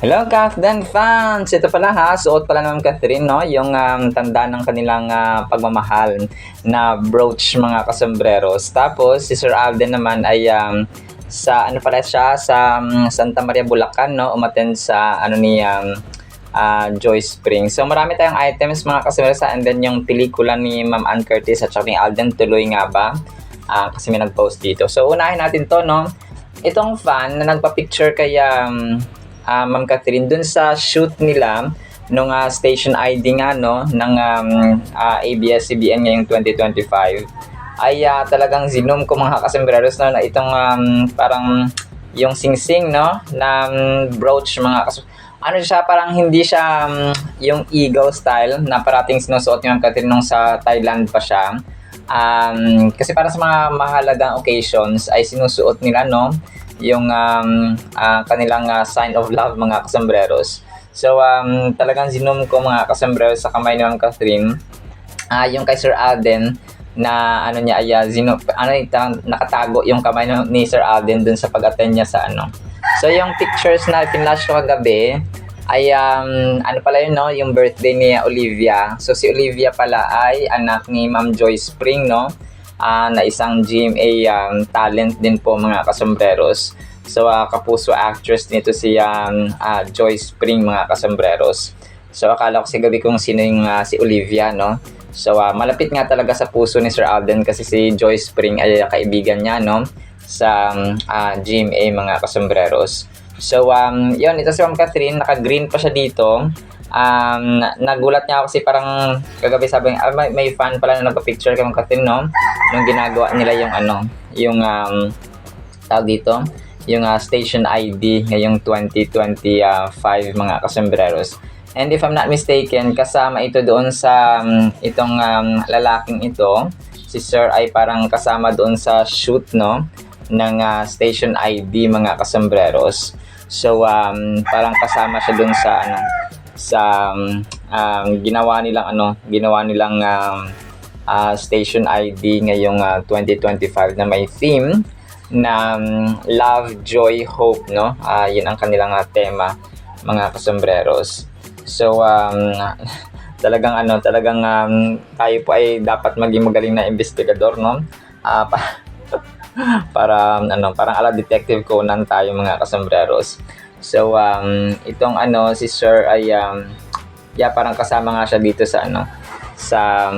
Hello, Kafdan fans! Ito pala ha, suot pala naman Catherine, no? Yung tanda ng kanilang pagmamahal na brooch mga kasambreros. Tapos, si Sir Alden naman ay sa ano pala siya, sa Santa Maria, Bulacan, no? Umattend sa ano ni Joy Spring. So, marami tayong items mga kasambreros and then yung pelikula ni Ma'am Ann Curtis at saka ni Alden, tuloy nga ba? Kasi may nag-post dito. So, unahin natin to, no? Itong fan na nagpa-picture kay Ma'am Catherine dun sa shoot nila nung station ID nga no ng ABS-CBN ngayong 2025 ay talagang zinom ko mga kasambreros no, na itong parang yung singsing no na brooch mga ano siya, parang hindi siya yung eagle style na parating sinusuot ni Ma'am Catherine nung sa Thailand pa siya. Kasi para sa mga mahalagang occasions ay sinusuot nila no yung kanilang sign of love mga kasambreros. So talagang zinom ko mga kasambreros sa kamay ni Ma'am Catherine yung kay Sir Alden na ano niya ay nakatago yung kamay ni Sir Alden dun sa pag-attend niya sa ano. So yung pictures na pinlash ko kagabi ay ano pala yun no, yung birthday ni Olivia. So si Olivia pala ay anak ni Ma'am Joy Spring no, na isang GMA talent din po mga kasambreros. So kapuso actress nito si Joy Spring mga kasambreros. So akala ko si gabi kung sino yung si Olivia no. So malapit nga talaga sa puso ni Sir Alden kasi si Joy Spring ay kaibigan niya no sa GMA mga kasambreros. So yun, ito si Ma'am Catherine, naka-green pa siya dito. Nagulat niya ako kasi parang kagabi sabi niya, may fan pala na nagpa-picture kay Ma'am Catherine no nung ginagawa nila yung ano, yung tawag dito, yung station ID ngayong 2025 mga kasambreros. And if I'm not mistaken, kasama ito doon sa itong lalaking ito, si Sir ay parang kasama doon sa shoot no ng station ID mga kasambreros. So parang kasama siya doon sa ano, sa ginawa nilang station ID ngayong 2025 na may theme na love, joy, hope no. Yun ang kanilang tema mga kasambreros. So talagang tayo po ay dapat maging magaling na investigador no. Parang ala Detective Conan tayo mga kasambreros. So itong si Sir ay parang kasama nga siya dito sa sa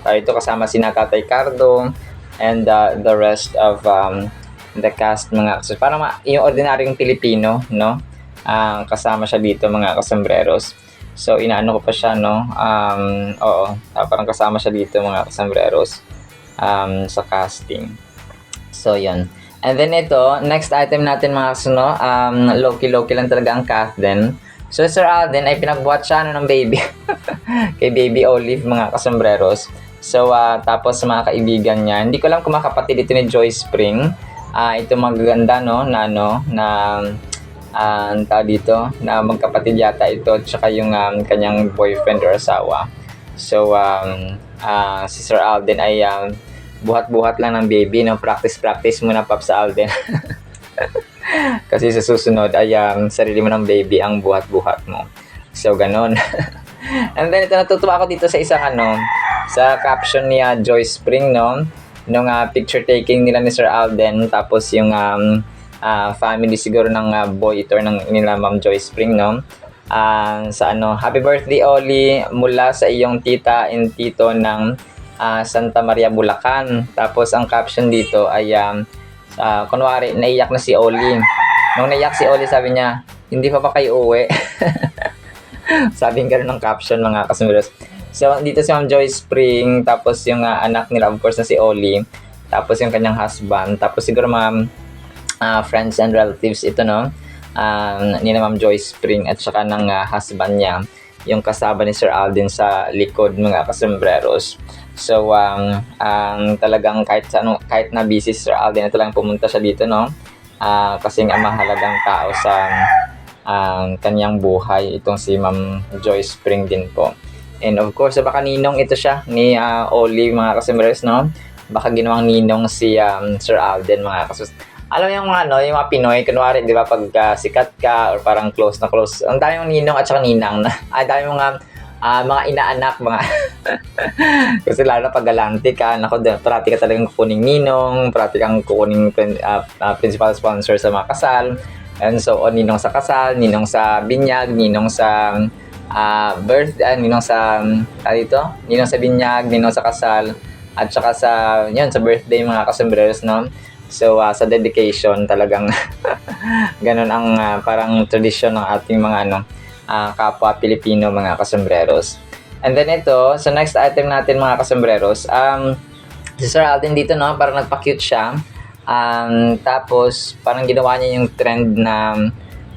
tayo ito kasama si Tatay Cardo and the rest of the cast mga kasambreros. Parang yung ordinaryong Pilipino no, kasama siya dito mga kasambreros. So inaano ko pa siya no, parang kasama siya dito mga kasambreros sa casting. So yun. And then ito, next item natin mga kasuno, low-key lang talaga ang Kafdan. So Sir Alden ay pinagbuhat siya ng baby kay Baby Olive mga kasambreros. So tapos sa mga kaibigan niya, hindi ko alam kung makapatid ito ni Joy Spring. Ito magaganda no na tao dito na magkapatid yata ito tsaka yung kanyang boyfriend or asawa. So si Sir Alden ay buhat-buhat lang ng baby no, practice muna Pops Alden. Kasi sa susunod ay sarili mo ng baby ang buhat-buhat mo. So ganon. And then ito, natutuwa ako dito sa isang sa caption ni Joy Spring no nung picture taking nila ni Sir Alden, tapos yung family siguro ng boy ito ng nila Ma'am Joy Spring no, sa happy birthday Oli mula sa iyong tita and tito ng Santa Maria, Bulacan. Tapos ang caption dito ay kunwari naiyak na si Oli. Nung naiyak si Oli sabi niya, hindi pa kayo uwi? Sabing gano'n ng caption mga kasambreros. So dito si Ma'am Joy Spring, tapos yung anak nila of course na si Oli, tapos yung kanyang husband, tapos siguro mga friends and relatives ito no, ni Ma'am Joy Spring at saka ng husband niya, yung kasama ni Sir Alden sa likod mga kasambreros. So talagang kahit na busy si Sir Alden, talagang pumunta siya dito no, kasi ang mahalagang tao sa kanyang buhay itong si Ma'am Joy Spring din po. And of course baka ninong ito siya ni Oli mga kasambreros no, baka ginawang ninong si Sir Alden mga Alam mo yung ano, yung mga Pinoy, kunwari, di ba, pag sikat ka or parang close na close, ang dami mong ninong at saka ninang na, ang dami mong mga inaanak, mga, kasi lalo na pag galante ka, nako, parati ka talagang kukuning ninong, parati kang kukuning principal sponsor sa mga kasal, and so on, ninong sa kasal, ninong sa binyag, ninong sa ninong sa, dito, ninong sa binyag, ninong sa kasal, at saka sa, yun, sa birthday mga kasombreros, no? So, sa dedication, talagang ganun ang parang tradisyon ng ating mga kapwa Pilipino, mga kasombreros. And then ito, so next item natin mga kasombreros, si Sir Alden dito, no, parang nagpa-cute siya. Tapos, parang ginawa niya yung trend na,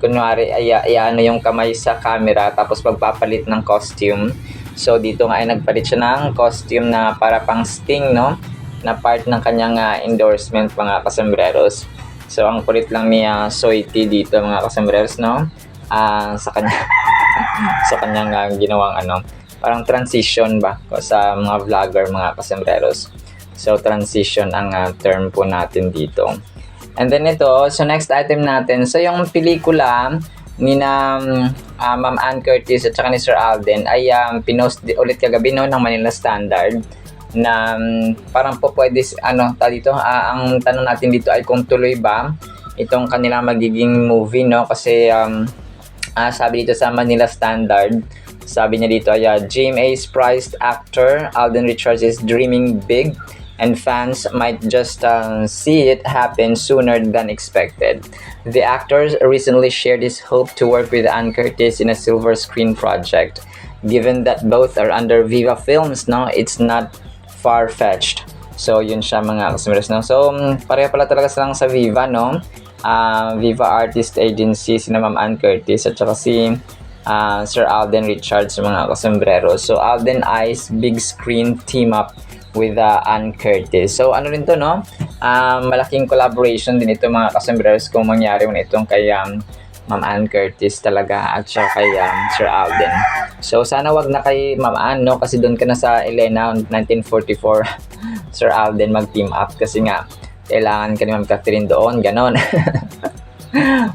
kunwari, ano yung kamay sa camera, tapos magpapalit ng costume. So, dito nga ay nagpalit siya ng costume na para pang Sting, no? Na part ng kanyang endorsement, mga kasombreros. So, ang kulit lang ni Soiti dito, mga kasombreros, no? Sa kanya sa kanyang ginawang parang transition ba sa mga vlogger, mga kasombreros. So, transition ang term po natin dito. And then ito, so next item natin. So, yung pelikula ni Ma'am Ann Curtis at saka ni Sir Alden ay pinost ulit kagabi, no, ng Manila Standard, na parang po pwede, dito, ang tanong natin dito ay kung tuloy ba itong kanilang magiging movie, no? Kasi sabi dito sa Manila Standard, sabi niya dito ay GMA's prized actor Alden Richards is dreaming big and fans might just see it happen sooner than expected. The actor recently shared his hope to work with Ann Curtis in a silver screen project. Given that both are under Viva Films, no, it's not far-fetched. So, yun siya, mga kasombreros, no? So, pareho pala talaga silang sa Viva, no? Viva Artist Agency, si Ma'am Ann Curtis at saka si Sir Alden Richards, mga kasombreros. So, Alden Eyes big screen team up with Ann Curtis. So, ano rin to, no? Malaking collaboration din ito, mga kasombreros, kung mangyari mo itong kay Ma'am Ann Curtis talaga at saka kay Sir Alden. So, sana wag na kay Ma'am Ann, no? Kasi doon ka na sa Elena 1944 Sir Alden mag-team up kasi nga kailangan ka ni Ma'am Catherine doon, ganon.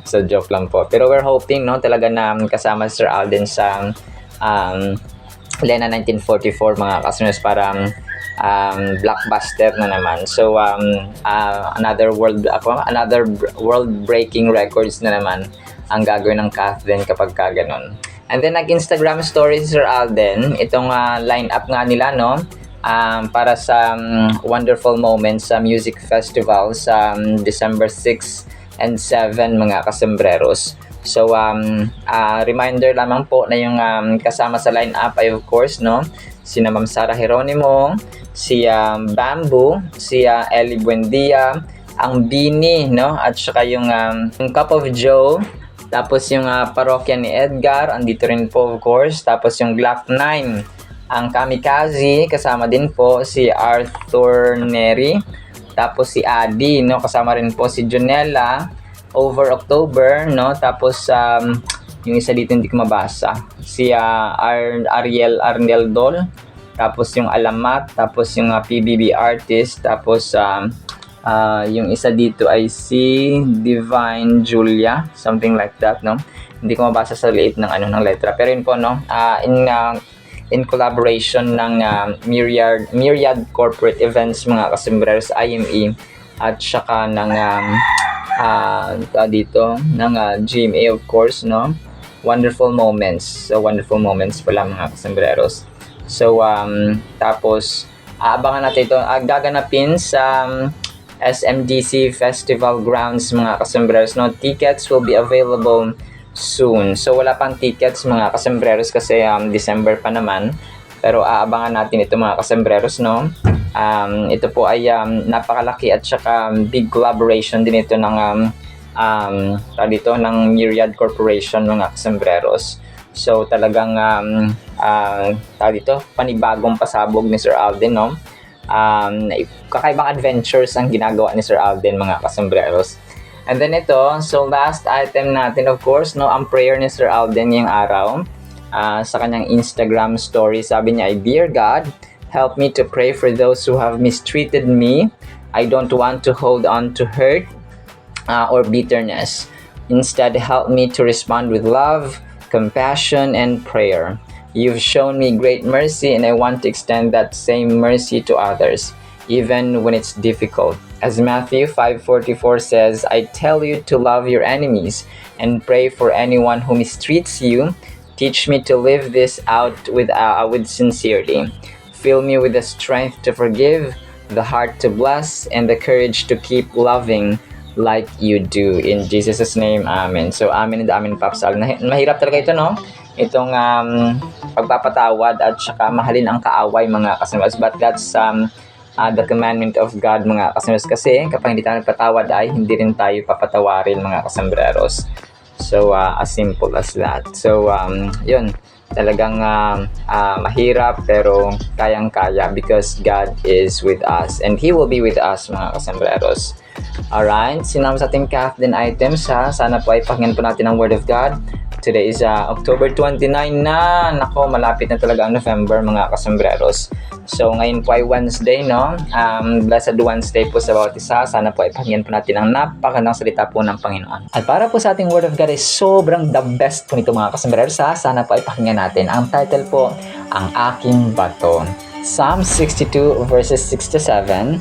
So, joke lang po. Pero we're hoping, no, talaga na kasama si Sir Alden sa Elena 1944, mga kasunod, para blockbuster na naman. So, another world-breaking records na naman ang gagawin ng Catherine kapag ka ganon. And then, nag-Instagram story si Sir Alden, itong line-up nga nila, no? Para sa Wonderful Moments sa Music Festival sa December 6 and 7, mga kasombreros. So, reminder lamang po na yung kasama sa line-up ay, of course, no, sina Ma'am Sara Geronimo, si Bamboo, si Ellie Buendia, ang Bini, no, at saka yung Cup of Joe, tapos yung parokya ni Edgar, andito rin po, of course, tapos yung Glock 9, ang Kamikaze, kasama din po si Arthur Neri, tapos si Adi, no, kasama rin po si Jonella, Over October, no, tapos yung isa dito hindi ko mabasa, si Ariel Arneldol, tapos yung Alamat, tapos yung PBB Artist, tapos yung isa dito ay si Divine Julia, something like that, no, hindi ko mabasa sa liit ng ng letra, pero yun po, no, in collaboration ng Myriad Corporate Events, mga kasombreros, IME, at saka ng dito ng GMA, of course, no, Wonderful Moments. So, Wonderful Moments pala, mga kasombreros. So, tapos abangan natin ito, gaganapin sa SMDC Festival Grounds, mga kasombreros, no. Tickets will be available soon. So, wala pang tickets, mga kasombreros, kasi December pa naman. Pero aabangan natin ito, mga kasombreros, no. Ito po ay napakalaki at saka big collaboration din ito ng ng Myriad Corporation, mga kasombreros. So, talagang panibagong pasabog ni Sir Alden, no. Kakaibang adventures ang ginagawa ni Sir Alden, mga kasombreros. And then ito, so last item natin, of course, no, ang prayer ni Sir Alden yung araw. Sa kanyang Instagram story, sabi niya ay, "Dear God, help me to pray for those who have mistreated me. I don't want to hold on to hurt. or bitterness. Instead, help me to respond with love, compassion, and prayer. You've shown me great mercy, and I want to extend that same mercy to others, even when it's difficult. As Matthew 5:44 says, I tell you to love your enemies and pray for anyone who mistreats you. Teach me to live this out with sincerity. Fill me with the strength to forgive, the heart to bless, and the courage to keep loving like you do. In Jesus' name, Amen. So, Amen and Amen, Papsal. Mahirap talaga ito, no? Itong pagpapatawad at saka mahalin ang kaaway, mga kasambreros. But that's the commandment of God, mga kasambreros. Kasi kapag hindi tayo nagpatawad ay hindi rin tayo papatawarin, mga kasambreros. So, as simple as that. So, yun. Talagang mahirap pero kayang-kaya because God is with us. And He will be with us, mga kasambreros. Alright, sinama sa ating Kathleen items ha. Sana po ay pakinggan po natin ang Word of God. Today is October 29 na. Nako, malapit na talaga ang November, mga kasambreros. So, ngayon po ay Wednesday, no? Blessed Wednesday po sa bawat isa. Sana po ay pakinggan po natin ang napakagandang salita po ng Panginoon. At para po sa ating Word of God ay sobrang the best po nito, mga kasambreros ha. Sana po ay pakinggan natin. Ang title po, Ang Aking Bato. Psalm 62 verses 6 to 7.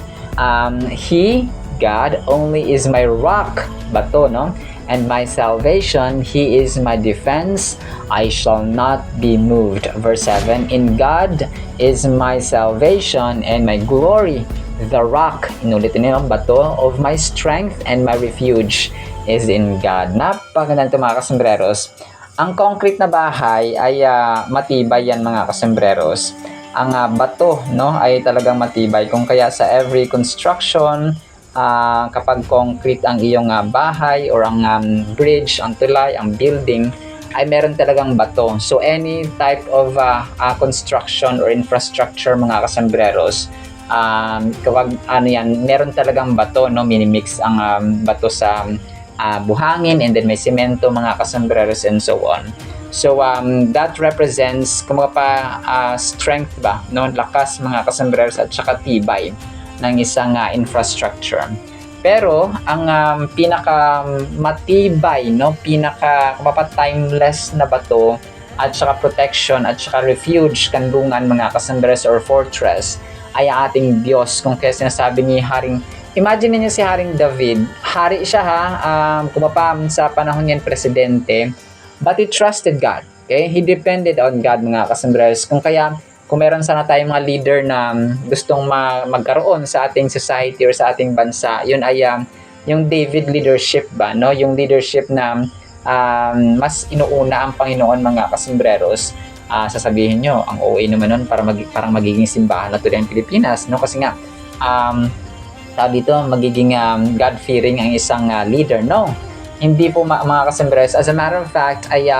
He, God, only is my rock, bato, no? And my salvation, He is my defense, I shall not be moved. Verse 7, in God is my salvation and my glory, the rock, inulitin niyo, bato of my strength and my refuge is in God. Napakaganda ito, mga kasambreros. Ang concrete na bahay ay matibay yan, mga kasambreros. Ang bato, no, ay talagang matibay. Kung kaya sa every construction, kapag concrete ang iyong bahay or ang bridge, ang tulay, ang building, ay meron talagang bato. So any type of construction or infrastructure, mga kasambreros, kapag meron talagang bato, no, minimix ang bato sa buhangin, and then may semento, mga kasambreros, and so on. So that represents strength ba, no, lakas, mga kasambreros, at saka tibay ng isang infrastructure. Pero ang pinaka matibay, no, pinaka timeless na bato at saka protection at saka refuge, kanlungan, mga kasambreros, or fortress ay ating Diyos. Kung kaya sinasabi ni imagine niyo si Haring David, hari siya sa panahon niyan presidente, but he trusted God. Okay? He depended on God, mga kasambreros. Kung meron sana tayong mga leader na gustong magkaroon sa ating society or sa ating bansa, yun ay yung David leadership ba, no? Yung leadership na mas inuuna ang Panginoon, mga kasambreros. Sasabihin nyo, ang OA naman nun, parang magiging simbahan na tuloy ang Pilipinas, no? Kasi nga, dito, magiging God-fearing ang isang leader. No, hindi po, mga kasambreros. As a matter of fact, ay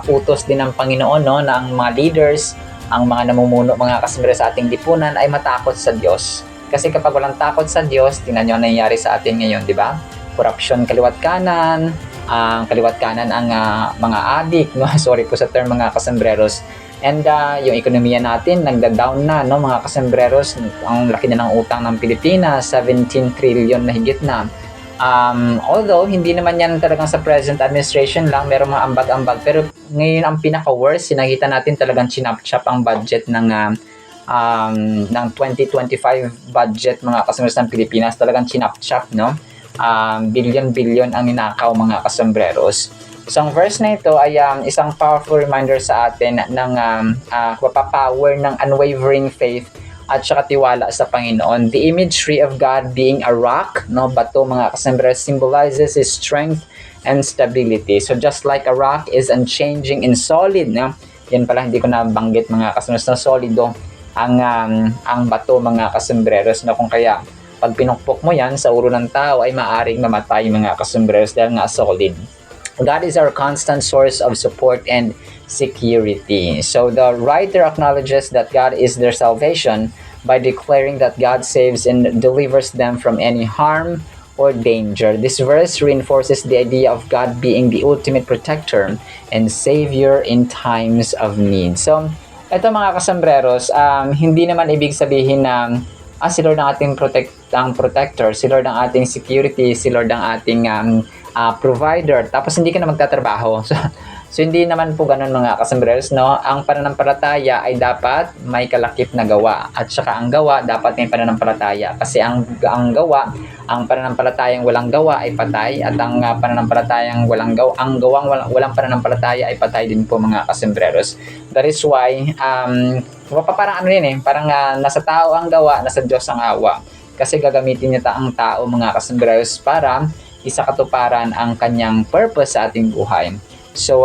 utos din ng Panginoon, no, na ang mga leaders, ang mga namumuno, mga kasambreros sa ating lipunan ay matakot sa Diyos. Kasi kapag walang takot sa Diyos, tingnan nyo ang nangyayari sa atin ngayon, di ba? Corruption, kaliwat kanan, ang mga adik, no? Sorry po sa term, mga kasambreros. And yung ekonomiya natin, nagda-down na, no, mga kasambreros. Ang laki na ng utang ng Pilipinas, 17 trillion na higit na. Although hindi naman yan talagang sa present administration lang, merong mga ambag-ambag, pero ngayon ang pinaka-worst, sinakita natin talagang chinap-chap ang budget ng 2025 budget, mga kasambreros, ng Pilipinas. Talagang chinap-chap, no? Billion ang ninakaw, mga kasambreros. So ang verse na ito ay isang powerful reminder sa atin ng power ng unwavering faith at saka tiwala sa Panginoon. The imagery of God being a rock, no, bato, mga kasambreros, symbolizes His strength and stability. So just like a rock is unchanging and solid, no? Yan pala, hindi ko nabanggit, mga kasambreros, na solido ang bato, mga kasambreros, no? Kung kaya pag pinukpok mo yan sa ulo ng tao ay maaring mamatay, mga kasambreros, dahil nga solid. God is our constant source of support and security. So the writer acknowledges that God is their salvation by declaring that God saves and delivers them from any harm or danger. This verse reinforces the idea of God being the ultimate protector and savior in times of need. So ito, mga kasambreros, hindi naman ibig sabihin na si Lord ang ating protector, si Lord ang ating security, si Lord ang ating provider, tapos hindi ka na magtatrabaho. So hindi naman po ganun mga kasambreros, no? Ang pananampalataya ay dapat may kalakip na gawa, at saka ang gawa dapat may pananampalataya, kasi ang pananampalatayang walang gawa ay patay, at ang pananampalatayang walang gawa, ang gawang walang pananampalataya ay patay din po mga kasambreros. That is why parang ano yun parang nasa tao ang gawa, nasa Diyos ang awa, kasi gagamitin niya ang tao mga kasambreros para isakatuparan ang kanyang purpose sa ating buhay. So,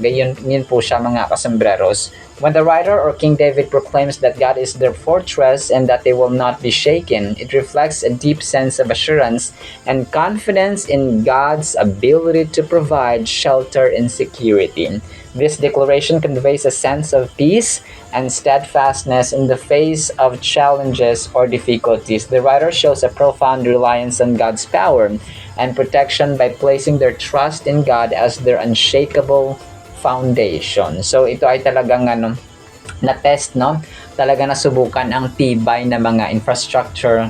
yun po siya mga kasambreros. When the writer or King David proclaims that God is their fortress and that they will not be shaken, it reflects a deep sense of assurance and confidence in God's ability to provide shelter and security. This declaration conveys a sense of peace and steadfastness in the face of challenges or difficulties. The writer shows a profound reliance on God's power and protection by placing their trust in God as their unshakable foundation. So ito ay talagang na-test, no? Talaga nasubukan ang tibay na mga infrastructure,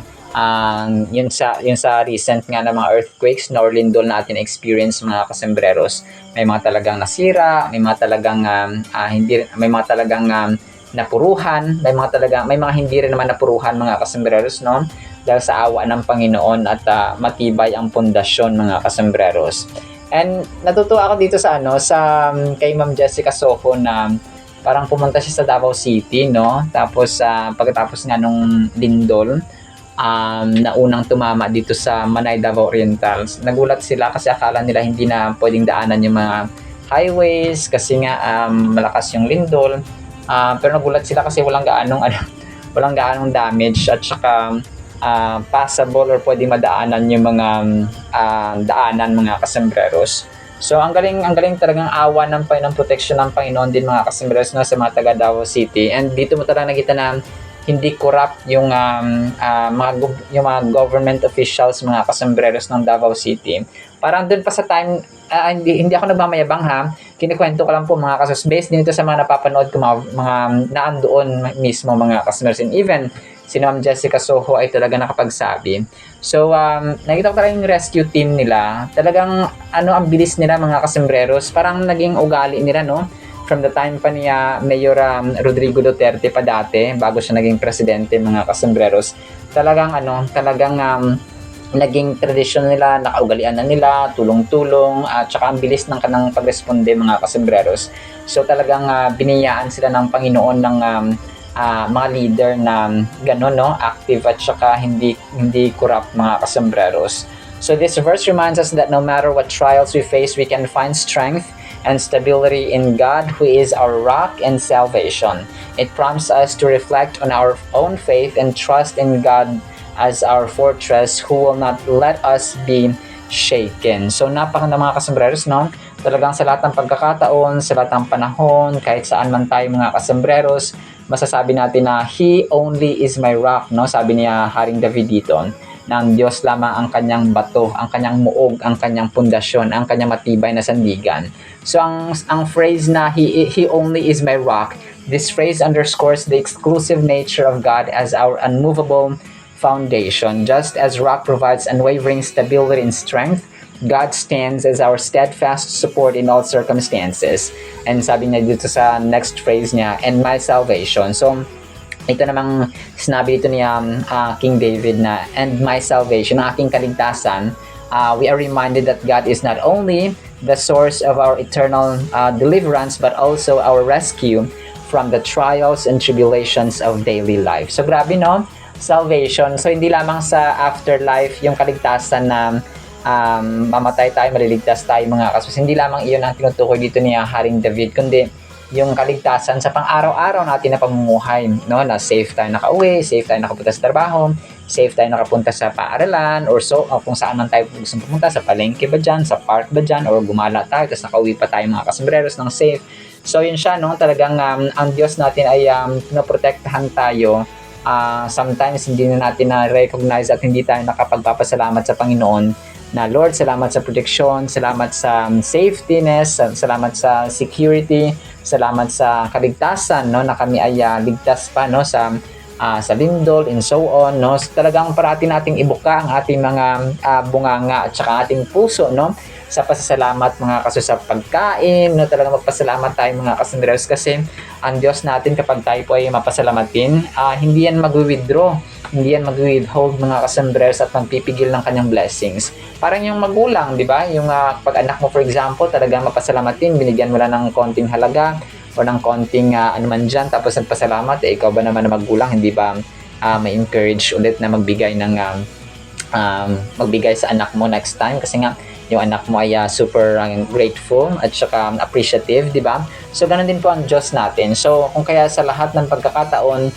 yun sa recent nga na mga earthquakes or lindol na atin experience mga kasambreros. May mga talagang nasira, may mga talagang napuruhan, may mga hindi rin naman napuruhan mga kasambreros, no? Dahil sa awa ng Panginoon at matibay ang pundasyon mga kasambreros. And natutuwa ako dito sa kay Ma'am Jessica Soho na parang pumunta siya sa Davao City, no? Tapos pagkatapos nga nung lindol, na unang tumama dito sa Manay, Davao Oriental, nagulat sila kasi akala nila hindi na pwedeng daanan yung mga highways kasi nga malakas yung lindol. Pero nagulat sila kasi walang gaanong damage, at saka passable or pwedeng madaanan yung mga daanan mga kasambreros. So ang galing talagang awa ng protection ng Panginoon din mga kasambreros sa mga taga Davao City. And dito mo talaga nakita na hindi corrupt yung mga government officials mga kasambreros ng Davao City. Parang doon pa sa time, hindi ako nagmamayabang kinikwento ko lang po mga kasos, based din ito sa mga napapanood ko, mga naan doon mismo mga kasambreros. And even si Ma'am Jessica Soho ay talaga nakapagsabi. So, nakita ko talaga yung rescue team nila. Talagang, ang bilis nila mga kasambreros. Parang naging ugali nila, no? From the time pa niya Mayor Rodrigo Duterte pa dati, bago siya naging presidente mga kasambreros. Talagang, naging tradisyon nila, nakaugalian na nila, tulong-tulong, at saka ang bilis ng kanang pagresponde mga kasambreros. So, talagang biniyaan sila ng Panginoon ng mga leader na gano'n, no? Active at saka hindi corrupt mga kasambreros. So this verse reminds us that no matter what trials we face, we can find strength and stability in God, who is our rock and salvation. It prompts us to reflect on our own faith and trust in God as our fortress, who will not let us be shaken. So napakaganda mga kasambreros, no? Talagang sa lahat ng pagkakataon, sa lahat ng panahon, kahit saan man tayo mga kasambreros, masasabi natin na He only is my rock, no? Sabi niya Haring David dito, na ang Diyos lamang ang kanyang bato, ang kanyang muog, ang kanyang pundasyon, ang kanyang matibay na sandigan. So ang phrase na He only is my rock, this phrase underscores the exclusive nature of God as our unmovable foundation. Just as rock provides unwavering stability and strength, God stands as our steadfast support in all circumstances. And sabi niya dito sa next phrase niya, and my salvation. So, ito namang sinabi dito niya King David na, and my salvation, ang aking kaligtasan. We are reminded that God is not only the source of our eternal deliverance, but also our rescue from the trials and tribulations of daily life. So, grabe, no? Salvation. So, hindi lamang sa afterlife yung kaligtasan na mamatay tayo, maliligtas tayo mga kasus. Hindi lamang iyon ang tinutukoy dito ni Haring David, kundi yung kaligtasan sa pang-araw-araw natin na pamumuhay, no? Na safe tayo nakauwi, safe tayo nakapunta sa trabaho, safe tayo nakapunta sa paaralan, or kung saan man tayo gusto pumunta, sa palengke ba dyan, sa park ba dyan, or gumala tayo, tapos nakauwi pa tayo mga kasambreros ng safe. So yun siya, no? Talagang ang Diyos natin ay pinoprotektahan tayo. Sometimes hindi na natin na-recognize at hindi tayo nakapagpapasalamat sa Panginoon na Lord, salamat sa protection, salamat sa safetyness, salamat sa security, salamat sa kaligtasan, no, na kami ay ligtas pa, no, sa sa lindol, and so on, no? So, talagang parati nating ibuka ang ating mga bunganga at saka ating puso, no? Sa pasasalamat mga kaso sa pagkain, no? Talagang magpasalamat tayo mga kasundreros kasi ang Diyos natin kapag tayo po ay mapasalamatin, hindi yan mag-withdraw, hindi yan mag-withhold mga kasundreros at magpipigil ng kanyang blessings. Parang yung magulang, di ba? Yung pag anak mo for example, talagang mapasalamatin, binigyan mo lang ng konting halaga, o ng konting ano man dyan, tapos nagpasalamat, ikaw ba naman na magulang, hindi ba may encourage ulit na magbigay ng magbigay sa anak mo next time kasi nga yung anak mo ay super grateful at saka appreciative, di ba? So ganun din po ang Diyos natin. So kung kaya sa lahat ng pagkakataon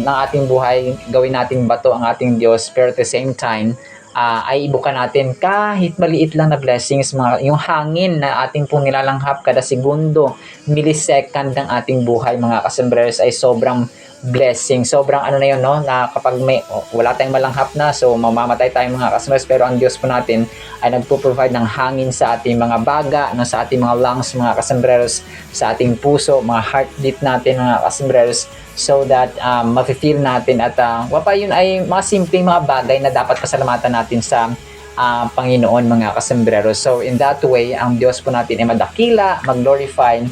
ng ating buhay, gawin nating bato ang ating Diyos, pero at the same time ay ibuka natin kahit maliit lang na blessings, yung hangin na ating pong nilalanghap kada segundo, millisecond ng ating buhay mga kasembreros ay sobrang blessing. Sobrang ano na yun, no? Na kapag wala tayong malanghap na, so mamamatay tayong mga kasembreros, pero ang Diyos po natin ay nagpo-provide ng hangin sa ating mga baga, no? Sa ating mga lungs mga kasembreros, sa ating puso, mga heartbeat natin mga kasembreros, so that mafe-feel natin at wapa yun ay mga simpleng mga bagay na dapat pasalamatan natin sa Panginoon mga kasembreros. So in that way, ang Diyos po natin ay madakila, mag-glorify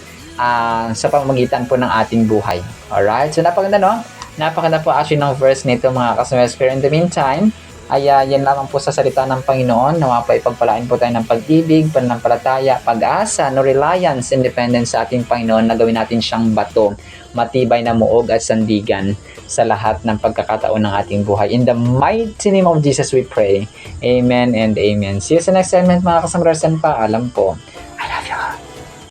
sa pamamagitan po ng ating buhay. Alright? So napakaganda, no? Napakaganda po actually ng verse nito mga kasembreros. Pero in the meantime, ay yan lamang po sa salita ng Panginoon. Nawa po ipagpalain po tayo ng pag-ibig, pananampalataya, pag-asa, no, reliance, independence sa ating Panginoon na gawin natin siyang bato, matibay na muog at sandigan sa lahat ng pagkakataon ng ating buhay. In the mighty name of Jesus we pray. Amen and amen. See you sa next segment mga kasambreros, and paalam po. I love you.